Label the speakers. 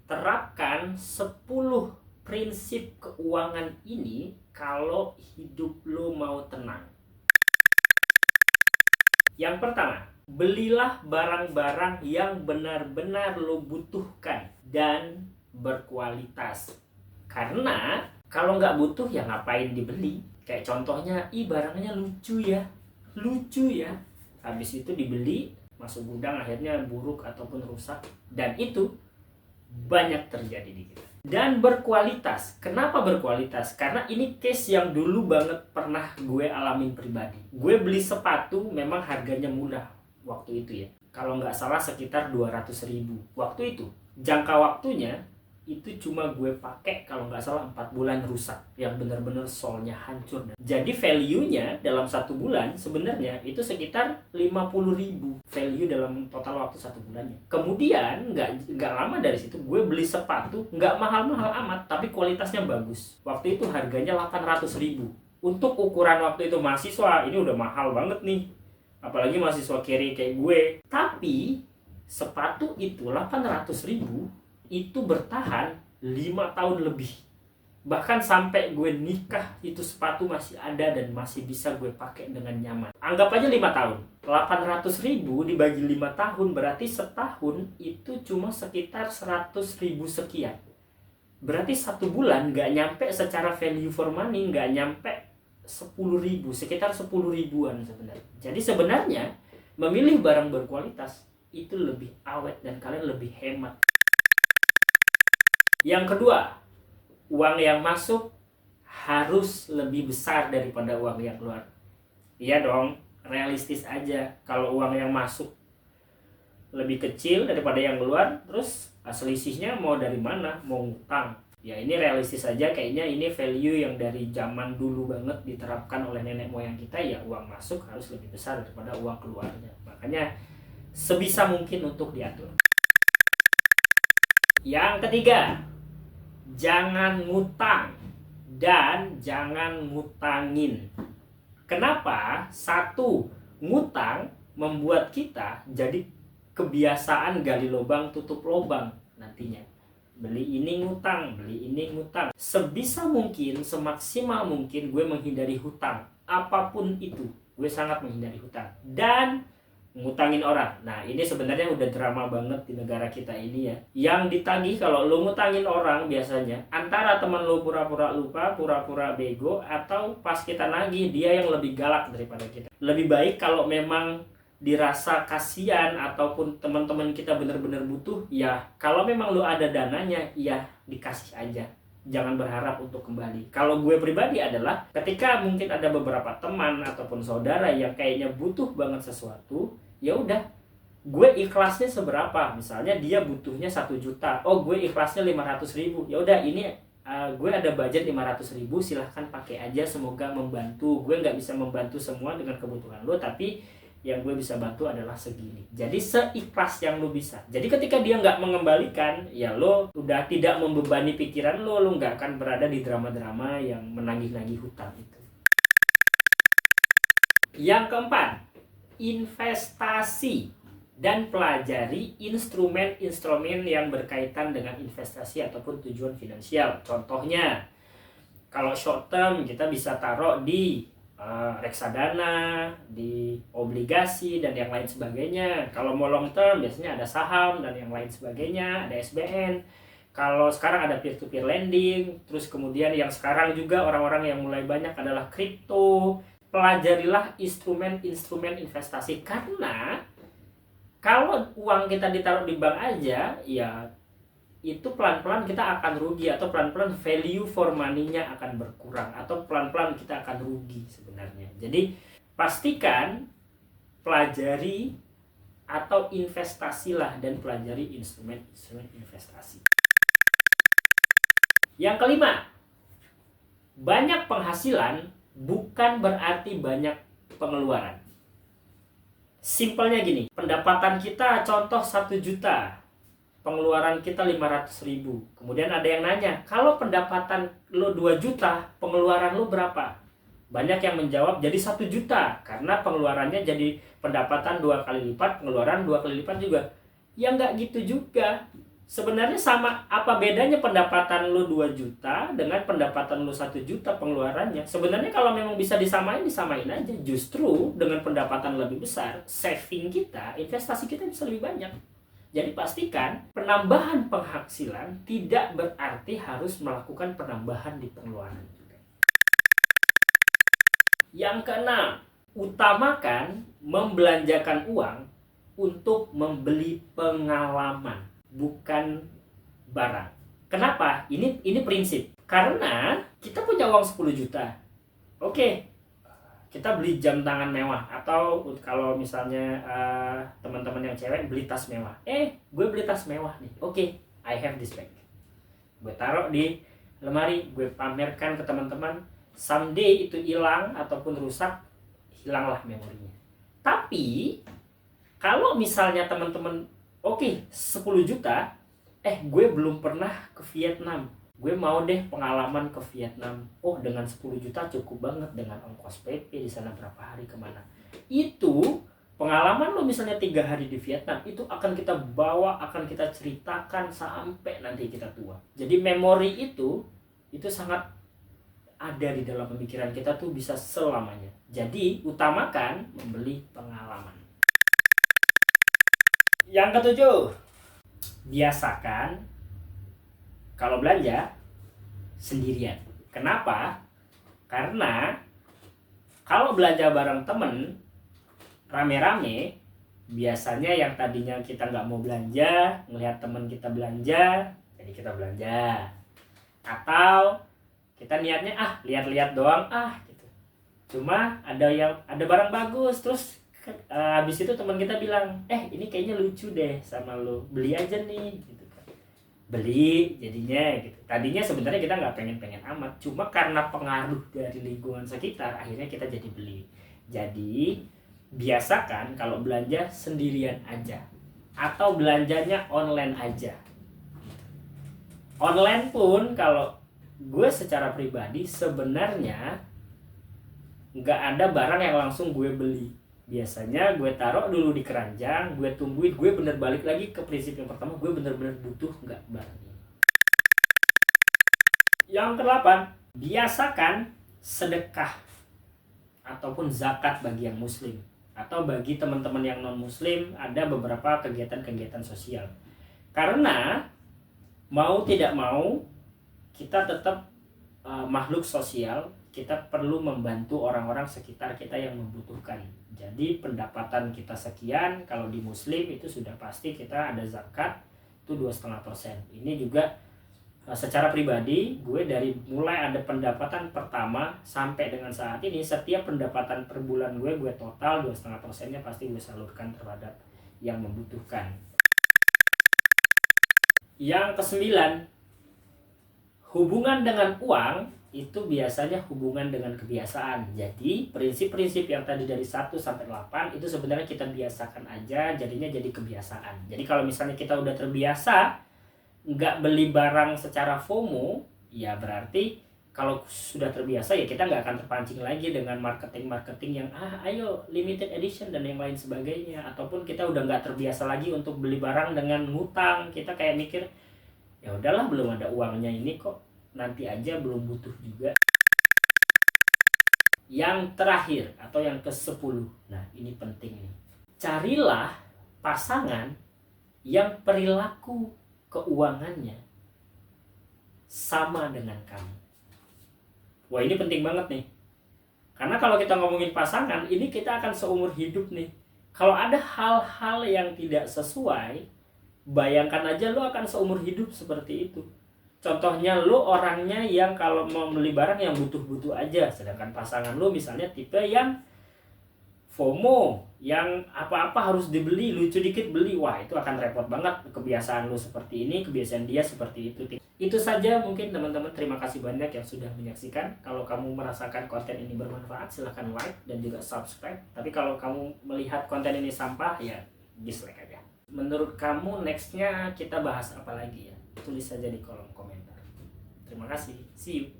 Speaker 1: Terapkan 10 prinsip keuangan ini kalau hidup lo mau tenang. Yang pertama, belilah barang-barang yang benar-benar lo butuhkan dan berkualitas. Karena kalau nggak butuh ya ngapain dibeli. Kayak contohnya, barangnya lucu ya. Habis itu dibeli, masuk gudang akhirnya buruk ataupun rusak. Dan itu banyak terjadi di kita. Dan berkualitas. Kenapa berkualitas? Karena ini case yang dulu banget pernah gue alamin pribadi. Gue beli sepatu memang harganya murah waktu itu ya. Kalau nggak salah sekitar 200.000 waktu itu. Jangka waktunya itu cuma gue pakai kalau nggak salah 4 bulan rusak, yang benar-benar solnya hancur. Jadi value-nya dalam 1 bulan sebenarnya itu sekitar 50.000 value dalam total waktu 1 bulannya. Kemudian nggak lama dari situ gue beli sepatu nggak mahal-mahal amat tapi kualitasnya bagus. Waktu itu harganya 800.000. Untuk ukuran waktu itu mahasiswa ini udah mahal banget nih, apalagi mahasiswa kiri kayak gue. Tapi sepatu itu 800.000 itu bertahan 5 tahun lebih. Bahkan sampai gue nikah itu sepatu masih ada dan masih bisa gue pakai dengan nyaman. Anggap aja 5 tahun. 800.000 dibagi 5 tahun berarti setahun itu cuma sekitar 100.000 sekian. Berarti 1 bulan gak nyampe secara value for money, gak nyampe 10.000, sekitar 10.000-an sebenarnya. Jadi sebenarnya memilih barang berkualitas itu lebih awet dan kalian lebih hemat. Yang kedua, uang yang masuk harus lebih besar daripada uang yang keluar. Iya dong, realistis aja. Kalau uang yang masuk lebih kecil daripada yang keluar, terus selisihnya mau dari mana? Mau ngutang. Ya ini realistis aja, kayaknya ini value yang dari zaman dulu banget diterapkan oleh nenek moyang kita, ya uang masuk harus lebih besar daripada uang keluarnya. Makanya sebisa mungkin untuk diatur. Yang ketiga, jangan ngutang dan jangan ngutangin. Kenapa? Satu, ngutang membuat kita jadi kebiasaan gali lubang tutup lubang nantinya. Beli ini ngutang, beli ini ngutang. Sebisa mungkin, semaksimal mungkin gue menghindari hutang. Apapun itu, gue sangat menghindari hutang. Dan ngutangin orang. Nah ini sebenarnya udah drama banget di negara kita ini ya. Yang ditagih kalau lo ngutangin orang biasanya antara teman lo pura-pura lupa, pura-pura bego, atau pas kita nagih dia yang lebih galak daripada kita. Lebih baik kalau memang dirasa kasihan ataupun teman-teman kita benar-benar butuh, ya kalau memang lo ada dananya ya dikasih aja. Jangan berharap untuk kembali. Kalau gue pribadi adalah ketika mungkin ada beberapa teman ataupun saudara yang kayaknya butuh banget sesuatu, ya udah gue ikhlasnya seberapa. Misalnya dia butuhnya 1 juta, oh gue ikhlasnya 500.000. Ya udah ini gue ada budget 500.000, silahkan pakai aja, semoga membantu. Gue nggak bisa membantu semua dengan kebutuhan lo, tapi yang gue bisa bantu adalah segini. Jadi seikhlas yang lo bisa. Jadi ketika dia nggak mengembalikan, ya lo udah tidak membebani pikiran lo nggak akan berada di drama-drama yang menagih-nagih hutang itu. Yang keempat, investasi dan pelajari instrumen-instrumen yang berkaitan dengan investasi ataupun tujuan finansial. Contohnya, kalau short term kita bisa taruh di reksadana, di obligasi dan yang lain sebagainya. Kalau mau long term biasanya ada saham dan yang lain sebagainya, ada SBN. Kalau sekarang ada peer to peer lending, terus kemudian yang sekarang juga orang-orang yang mulai banyak adalah kripto. Pelajarilah instrumen-instrumen investasi, karena kalau uang kita ditaruh di bank aja, ya itu pelan-pelan kita akan rugi, atau pelan-pelan value for money-nya akan berkurang, atau pelan-pelan kita akan rugi sebenarnya. Jadi pastikan pelajari atau investasilah dan pelajari instrumen-instrumen investasi. Yang kelima, banyak penghasilan bukan berarti banyak pengeluaran. Simpelnya gini, pendapatan kita contoh 1 juta, pengeluaran kita 500.000. Kemudian ada yang nanya, kalau pendapatan lo 2 juta, pengeluaran lo berapa? Banyak yang menjawab jadi 1 juta, karena pengeluarannya jadi pendapatan 2 kali lipat, pengeluaran 2 kali lipat juga. Ya nggak gitu juga. Sebenarnya sama, apa bedanya pendapatan lu 2 juta dengan pendapatan lu 1 juta pengeluarannya? Sebenarnya kalau memang bisa disamain aja. Justru dengan pendapatan lebih besar, saving kita, investasi kita bisa lebih banyak. Jadi pastikan penambahan penghasilan tidak berarti harus melakukan penambahan di pengeluaran. Yang keenam, utamakan membelanjakan uang untuk membeli pengalaman, bukan barang. Kenapa? Ini prinsip. Karena kita punya uang 10 juta. Oke, kita beli jam tangan mewah, atau kalau misalnya teman-teman yang cewek beli tas mewah. Gue beli tas mewah nih. Oke, I have this bag. Gue taruh di lemari, gue pamerkan ke teman-teman. Someday itu hilang ataupun rusak, hilanglah memorinya. Tapi kalau misalnya teman-teman 10 juta, gue belum pernah ke Vietnam, gue mau deh pengalaman ke Vietnam. Dengan 10 juta cukup banget, dengan ongkos PP di sana berapa hari kemana. Itu pengalaman lo misalnya 3 hari di Vietnam, itu akan kita bawa, akan kita ceritakan sampai nanti kita tua. Jadi memori itu sangat ada di dalam pemikiran kita tuh, bisa selamanya. Jadi utamakan membeli pengalaman. Yang ketujuh, biasakan kalau belanja sendirian. Kenapa? Karena kalau belanja bareng temen rame-rame, biasanya yang tadinya kita nggak mau belanja, ngelihat temen kita belanja, jadi kita belanja. Atau kita niatnya lihat-lihat doang gitu. Cuma ada barang bagus, terus habis itu teman kita bilang, ini kayaknya lucu deh sama lo, beli aja nih gitu kan. Beli jadinya gitu. Tadinya sebenarnya kita nggak pengen amat, cuma karena pengaruh dari lingkungan sekitar akhirnya kita jadi beli. Jadi biasakan kalau belanja sendirian aja, atau belanjanya online aja. Online pun kalau gue secara pribadi sebenarnya nggak ada barang yang langsung gue beli. Biasanya gue taruh dulu di keranjang, gue tungguin, gue bener balik lagi ke prinsip yang pertama, gue bener-bener butuh nggak barang ini. Yang ke-8, biasakan sedekah ataupun zakat bagi yang muslim. Atau bagi teman-teman yang non-muslim, ada beberapa kegiatan-kegiatan sosial. Karena mau tidak mau, kita tetap makhluk sosial, kita perlu membantu orang-orang sekitar kita yang membutuhkan. Jadi pendapatan kita sekian, kalau di muslim itu sudah pasti kita ada zakat, itu 2,5%. Ini juga secara pribadi, gue dari mulai ada pendapatan pertama sampai dengan saat ini, setiap pendapatan per bulan gue total 2,5%-nya pasti gue salurkan terhadap yang membutuhkan. Yang ke-9, hubungan dengan uang itu biasanya hubungan dengan kebiasaan. Jadi prinsip-prinsip yang tadi dari 1 sampai 8 itu sebenarnya kita biasakan aja, jadinya jadi kebiasaan. Jadi kalau misalnya kita udah terbiasa nggak beli barang secara FOMO, ya berarti kalau sudah terbiasa ya kita nggak akan terpancing lagi dengan marketing yang ayo limited edition dan yang lain sebagainya. Ataupun kita udah nggak terbiasa lagi untuk beli barang dengan ngutang. Kita kayak mikir, ya udahlah belum ada uangnya ini kok, nanti aja, belum butuh juga. Yang terakhir atau yang ke-10, nah ini penting nih, carilah pasangan yang perilaku keuangannya sama dengan kamu. Wah, ini penting banget nih, karena kalau kita ngomongin pasangan ini kita akan seumur hidup nih. Kalau ada hal-hal yang tidak sesuai, bayangkan aja lo akan seumur hidup seperti itu. Contohnya lo orangnya yang kalau mau beli barang yang butuh-butuh aja, sedangkan pasangan lo misalnya tipe yang FOMO, yang apa-apa harus dibeli, lucu dikit beli. Wah, itu akan repot banget. Kebiasaan lo seperti ini, kebiasaan dia seperti itu. Itu saja mungkin teman-teman. Terima kasih banyak yang sudah menyaksikan. Kalau kamu merasakan konten ini bermanfaat, silahkan like dan juga subscribe. Tapi kalau kamu melihat konten ini sampah, ya dislike aja. Menurut kamu nextnya kita bahas apa lagi ya? Tulis saja di kolom komentar. Terima kasih. See you.